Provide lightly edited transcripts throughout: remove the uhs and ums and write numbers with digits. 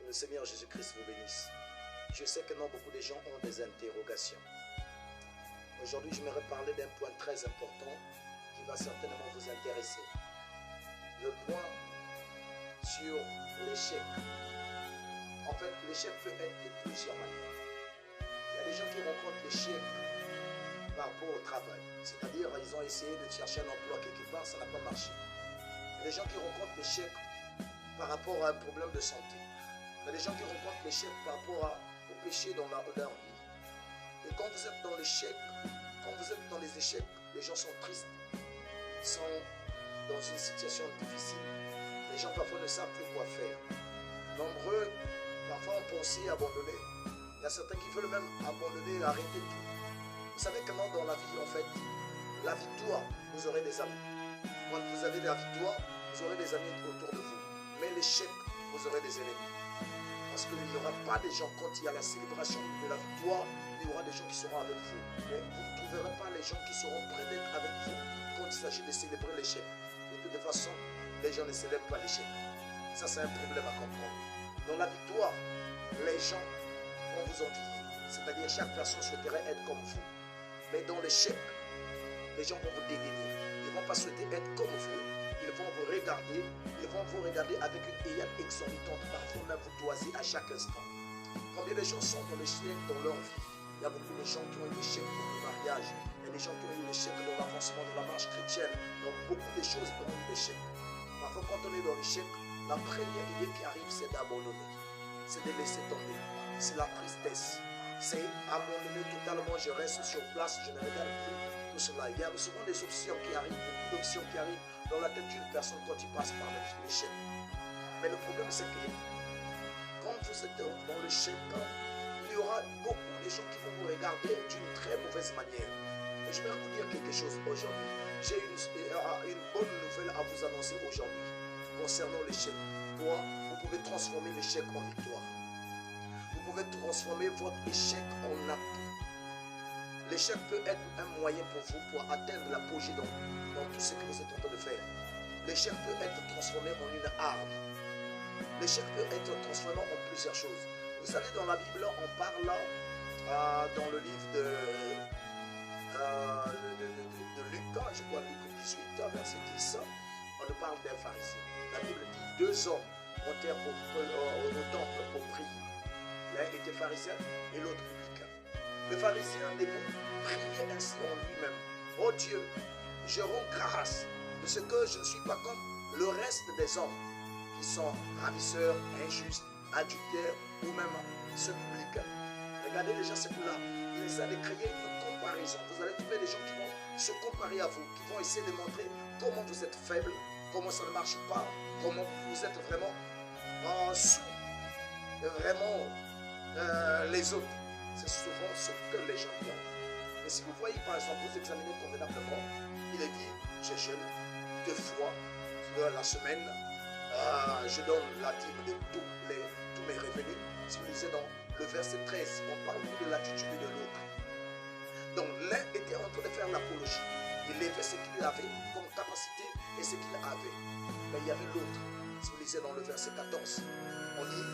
Le Seigneur Jésus-Christ vous bénisse. Je sais que non, beaucoup de gens ont des interrogations. Aujourd'hui, je j'aimerais parler d'un point très important qui va certainement vous intéresser. Le point sur l'échec. En fait, l'échec peut être de plusieurs manières. Il y a des gens qui rencontrent l'échec par rapport au travail. C'est-à-dire, ils ont essayé de chercher un emploi quelque part, ça n'a pas marché. Il y a des gens qui rencontrent l'échec par rapport à un problème de santé. Il y a des gens qui rencontrent l'échec par rapport au péché dans leur vie. Et quand vous êtes dans l'échec, quand vous êtes dans les échecs, les gens sont tristes, sont dans une situation difficile. Les gens parfois ne savent plus quoi faire. Nombreux, parfois ont pensé abandonner. Il y a certains qui veulent même abandonner, arrêter tout. Vous savez comment dans la vie, en fait, la victoire, vous aurez des amis. Quand vous avez la victoire, vous aurez des amis autour de vous. Mais l'échec, vous aurez des ennemis. Parce qu'il n'y aura pas des gens, quand il y a la célébration de la victoire, il y aura des gens qui seront avec vous. Mais vous ne trouverez pas les gens qui seront prêts d'être avec vous quand il s'agit de célébrer l'échec. De toute façon, les gens ne célèbrent pas l'échec. Ça, c'est un problème à comprendre. Dans la victoire, les gens vont vous envier. C'est-à-dire chaque personne souhaiterait être comme vous. Mais dans l'échec, les gens vont vous dédaigner. Ils ne vont pas souhaiter être comme vous. Ils vont vous regarder avec une œillade exorbitante, parfois même vous toiser à chaque instant. Combien de gens sont dans l'échec dans leur vie? Il y a beaucoup de gens qui ont eu l'échec dans le mariage. Il y a des gens qui ont eu l'échec dans l'avancement de la marche chrétienne. Donc beaucoup de choses ont eu l'échec. Parfois quand on est dans l'échec, la première idée qui arrive, c'est d'abandonner. C'est de laisser tomber. C'est la tristesse. C'est abandonner totalement, je reste sur place, je ne regarde plus tout cela. Il y a souvent des options qui arrivent, beaucoup d'options qui arrivent dans la tête d'une personne quand il passe par l'échec. Mais le problème, c'est que quand vous êtes dans l'échec, il y aura beaucoup de gens qui vont vous regarder d'une très mauvaise manière. Et je vais vous dire quelque chose aujourd'hui. J'ai une bonne nouvelle à vous annoncer aujourd'hui concernant l'échec. Quoi? Vous pouvez transformer l'échec en victoire. Vous pouvez transformer votre échec en atout. L'échec peut être un moyen pour vous pour atteindre l'apogée dans tout ce que vous êtes en train de faire. L'échec peut être transformé en une arme. L'échec peut être transformé en plusieurs choses. Vous savez, dans la Bible, on parle dans le livre de Luc, je crois Luc 18, verset 10, on nous parle d'un pharisien. La Bible dit 2 hommes montèrent au temple pour prier. L'un était pharisien et l'autre publicain. Le pharisien priait ainsi en lui-même. Oh Dieu, je rends grâce de ce que je ne suis pas comme le reste des hommes qui sont ravisseurs, injustes, adultères ou même ceux publics. Regardez déjà ce coup-là. Il essaie de créer une comparaison. Vous allez trouver des gens qui vont se comparer à vous, qui vont essayer de montrer comment vous êtes faible, comment ça ne marche pas, comment vous êtes vraiment sous vraiment les autres. C'est souvent ce que les gens disent. Mais si vous voyez par exemple, vous examinez convenablement, il est dit, je jeûne 2 fois la semaine, je donne la dîme de tous mes revenus. Si vous lisez dans le verset 13, on parle de l'attitude de l'autre. Donc l'un était en train de faire l'apologie. Il avait ce qu'il avait comme capacité et ce qu'il avait. Mais il y avait l'autre. Si vous lisez dans le verset 14, on dit,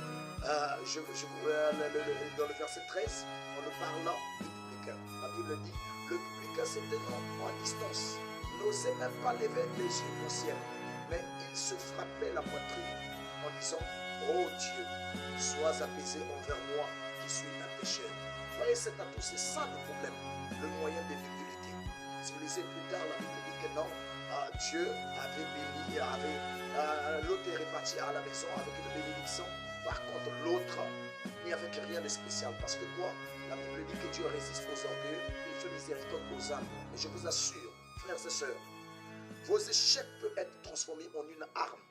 dans le verset 13, on nous parle du publicain. La Bible dit, le publicain s'était en distance, n'osait même pas lever les yeux au ciel, mais il se frappait la poitrine en disant, oh Dieu, sois apaisé envers moi qui suis un pécheur. Vous voyez, c'est à tous, c'est ça le problème, le moyen de l'humilité. Si vous lisez plus tard, la Bible dit que non, Dieu avait béni, l'autre est reparti à la maison avec une bénédiction. Par contre, l'autre, il n'y avait rien de spécial. Parce que quoi? La Bible dit que Dieu résiste aux orgueilleux, il fait miséricorde aux âmes. Mais je vous assure, frères et sœurs, vos échecs peuvent être transformés en une arme.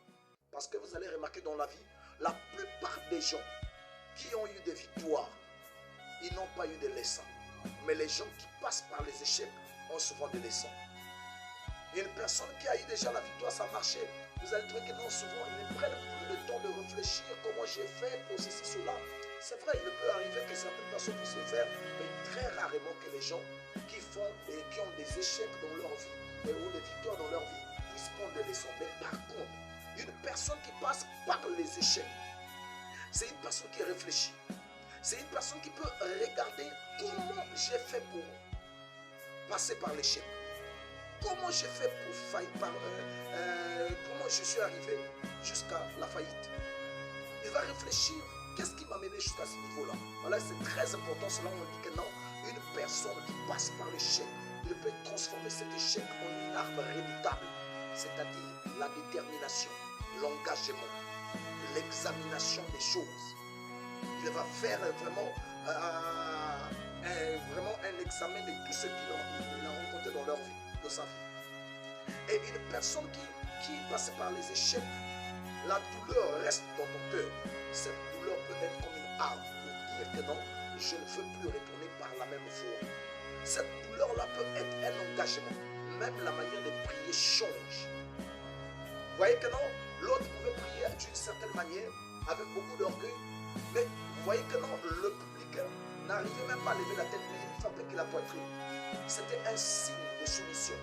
Parce que vous allez remarquer dans la vie, la plupart des gens qui ont eu des victoires, ils n'ont pas eu de leçons. Mais les gens qui passent par les échecs ont souvent des leçons. Il y a une personne qui a eu déjà la victoire, ça a marché. Vous allez trouver que non, souvent, ils ne prennent plus le temps de réfléchir comment j'ai fait pour ceci, cela. C'est vrai, il peut arriver que certaines personnes puissent le faire, mais très rarement que les gens qui font et qui ont des échecs dans leur vie et ou des victoires dans leur vie puissent prendre des leçons. Mais par contre, une personne qui passe par les échecs, C'est une personne qui réfléchit. C'est une personne qui peut regarder comment j'ai fait pour passer par l'échec. Comment j'ai fait pour faillir comment je suis arrivé jusqu'à la faillite. Il va réfléchir, qu'est-ce qui m'a mené jusqu'à ce niveau-là. Voilà, c'est très important. Cela, on dit que non, une personne qui passe par l'échec, il peut transformer cet échec en une arme redoutable. C'est-à-dire la détermination, l'engagement, l'examination des choses. Il va faire vraiment un examen de tout ce qu'il a rencontré dans leur vie, dans sa vie. Et une personne qui est passée par les échecs, la douleur reste dans ton cœur. Cette douleur peut être comme une arme pour dire que non, je ne veux plus retourner par la même voie. Cette douleur-là peut être un engagement. Même la manière de prier change. Vous voyez que non, l'autre pouvait prier d'une certaine manière, avec beaucoup d'orgueil, mais vous voyez que non, le public n'arrivait même pas à lever la tête, mais il frappait que la poitrine. C'était un signe de soumission,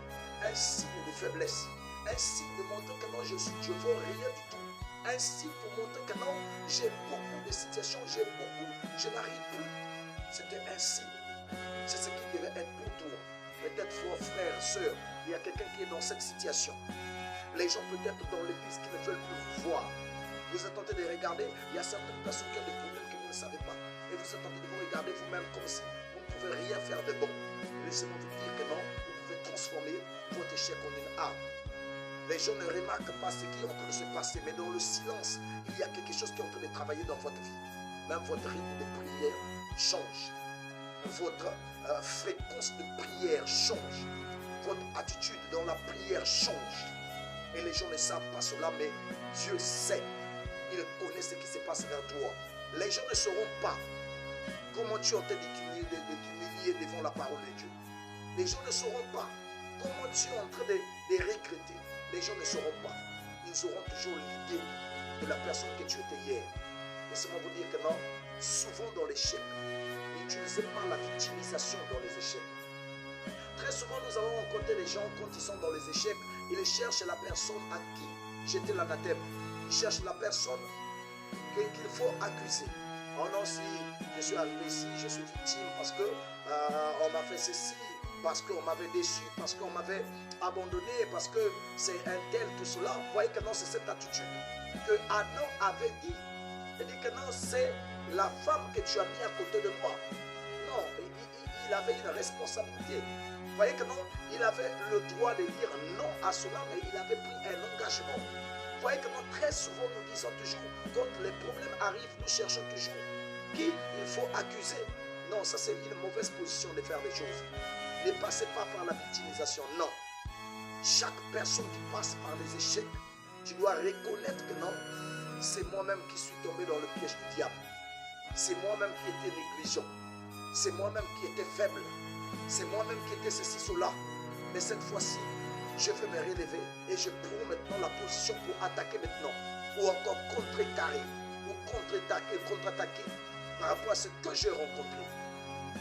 un signe de faiblesse, un signe de montrer que non, je ne vaux rien du tout. Un signe pour montrer que non, j'ai beaucoup de situations, je n'arrive plus. C'était un signe. C'est ce qui devait être pour toi. Peut-être frère, soeur, il y a quelqu'un qui est dans cette situation. Les gens peut-être dans l'église qui ne veulent plus vous voir. Vous êtes en train de regarder, il y a certaines personnes qui ont des problèmes que vous ne savez pas. Et vous êtes en train de vous regarder vous-même comme si vous ne pouvez rien faire de bon. Laissez-moi vous dire que non, vous pouvez transformer votre échec en une arme. Les gens ne remarquent pas ce qui est en train de se passer, mais dans le silence, il y a quelque chose qui est en train de travailler dans votre vie. Même votre rythme de prière change. Votre fréquence de prière change. Votre attitude dans la prière change. Et les gens ne savent pas cela, mais Dieu sait. Il connaît ce qui se passe vers toi. Les gens ne sauront pas comment tu es en train de t'humilier devant la parole de Dieu. Les gens ne sauront pas comment tu es en train de regretter. Les gens ne sauront pas. Ils auront toujours l'idée de la personne que tu étais hier. Laissez-moi vous dire que non, souvent dans l'échec, n'utilisez pas la victimisation dans les échecs. Très souvent, nous avons rencontré les gens quand ils sont dans les échecs, ils cherchent la personne à qui jeter l'anathème. Ils cherchent la personne qu'il faut accuser. Oh non, si je suis arrivé ici, je suis victime parce que on m'a fait ceci, parce qu'on m'avait déçu, parce qu'on m'avait abandonné, parce que c'est un tel, tout cela. Vous voyez que non, c'est cette attitude que Adam avait dit. Il dit que non, c'est la femme que tu as mis à côté de moi. Non, il avait une responsabilité. Vous voyez que non, il avait le droit de dire non à cela, mais il avait pris un engagement. Vous voyez que non, très souvent nous disons toujours, quand les problèmes arrivent, nous cherchons toujours qui il faut accuser. Non, ça c'est une mauvaise position de faire les choses. Ne passez pas par la victimisation, non. Chaque personne qui passe par les échecs, tu dois reconnaître que non, c'est moi-même qui suis tombé dans le piège du diable. C'est moi-même qui étais négligent. C'est moi-même qui étais faible. C'est moi-même qui étais ceci, cela. Mais cette fois-ci, je vais me relever et je prends maintenant la position pour attaquer maintenant. Ou encore contrecarrer. Ou contre-attaquer par rapport à ce que j'ai rencontré.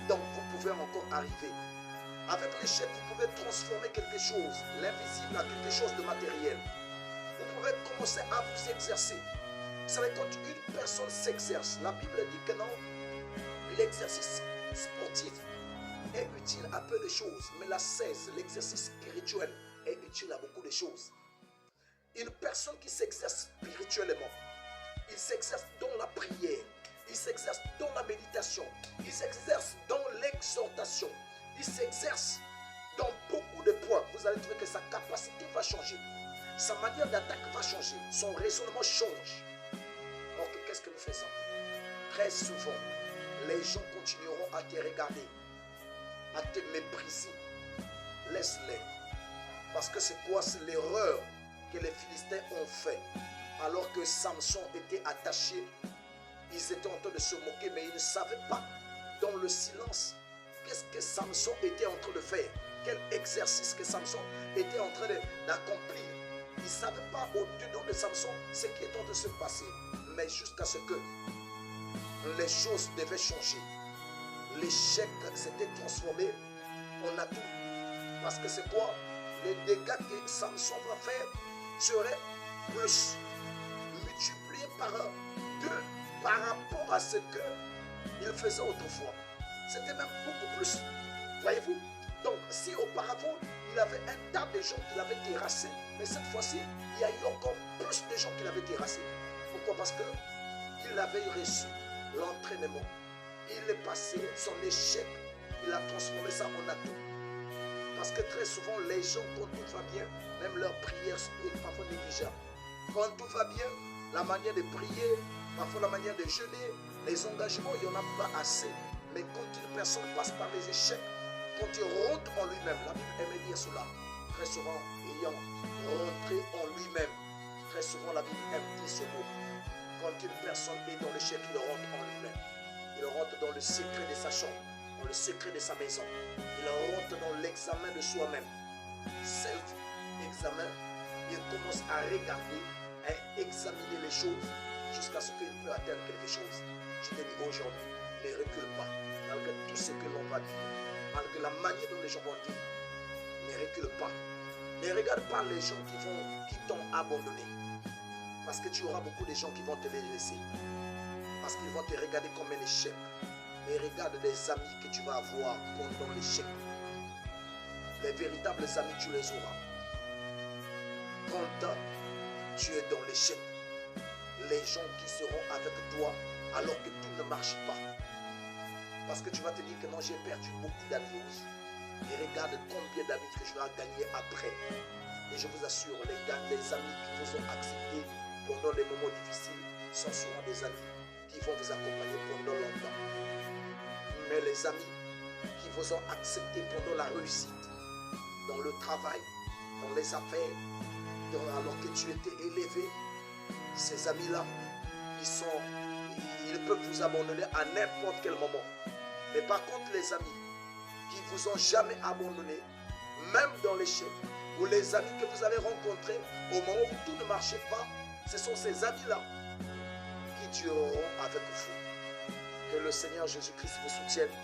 Donc vous pouvez encore arriver. Avec l'échec, vous pouvez transformer quelque chose, l'invisible, à quelque chose de matériel. Vous pouvez commencer à vous exercer. Vous savez, quand une personne s'exerce, la Bible dit que non, l'exercice sportif est utile à peu de choses, mais l'exercice spirituel est utile à beaucoup de choses. Une personne qui s'exerce spirituellement, il s'exerce dans la prière, il s'exerce dans la méditation, il s'exerce dans l'exhortation, il s'exerce dans beaucoup de points. Vous allez trouver que sa capacité va changer, sa manière d'attaque va changer, son raisonnement change. Donc qu'est-ce que nous faisons? Très souvent, les gens continueront à te regarder, à te mépriser. Laisse-les. Parce que c'est quoi? C'est l'erreur que les Philistins ont fait. Alors que Samson était attaché, ils étaient en train de se moquer, mais ils ne savaient pas, dans le silence, qu'est-ce que Samson était en train de faire. Quel exercice que Samson était en train d'accomplir. Ils ne savaient pas au-dedans de Samson ce qui est en train de se passer. Mais jusqu'à ce que les choses devaient changer. L'échec s'était transformé en atout. Parce que c'est quoi? Les dégâts que Samson va faire seraient plus multipliés par 2, par rapport à ce qu'il faisait autrefois. C'était même beaucoup plus. Voyez-vous? Donc, si auparavant, il avait un tas de gens qu'il avait terrassés, mais cette fois-ci, il y a eu encore plus de gens qu'il avait terrassés. Pourquoi? Parce qu'il avait reçu l'entraînement. Il est passé son échec, il a transformé ça en atout. Parce que très souvent, les gens, quand tout va bien, même leurs prières sont parfois négligeables. Quand tout va bien, la manière de prier, parfois la manière de jeûner, les engagements, il n'y en a pas assez. Mais quand une personne passe par les échecs, quand il rentre en lui-même, la Bible aime dire cela. Très souvent, ayant rentré en lui-même, très souvent la Bible aime dire ce mot. Quand une personne est dans l'échec, il rentre en lui-même. Il rentre dans le secret de sa chambre, dans le secret de sa maison. Il rentre dans l'examen de soi-même. Self-examen. Il commence à regarder, à examiner les choses jusqu'à ce qu'il peut atteindre quelque chose. Je te dis aujourd'hui, ne recule pas. Malgré tout ce que l'on va dire, malgré la manière dont les gens vont dire, ne recule pas. Ne regarde pas les gens qui t'ont abandonné. Parce que tu auras beaucoup de gens qui vont te les laisser. Parce qu'ils vont te regarder comme un échec. Mais regarde les amis que tu vas avoir pendant l'échec. Les véritables amis, tu les auras. Quand tu es dans l'échec, les gens qui seront avec toi alors que tout ne marche pas. Parce que tu vas te dire que non, j'ai perdu beaucoup d'amis. Et regarde combien d'amis que je vais gagner après. Et je vous assure, les amis qui vous ont accepté pendant les moments difficiles sont souvent des amis qui vont vous accompagner pendant longtemps. Mais les amis qui vous ont accepté pendant la réussite, dans le travail, dans les affaires, alors que tu étais élevé, ces amis-là, ils peuvent vous abandonner à n'importe quel moment. Mais par contre, les amis qui vous ont jamais abandonné, même dans l'échec, ou les amis que vous avez rencontrés au moment où tout ne marchait pas, ce sont ces amis-là qui dureront avec vous. Que le Seigneur Jésus-Christ vous soutienne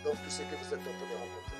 dans tout ce que vous êtes en train de rencontrer.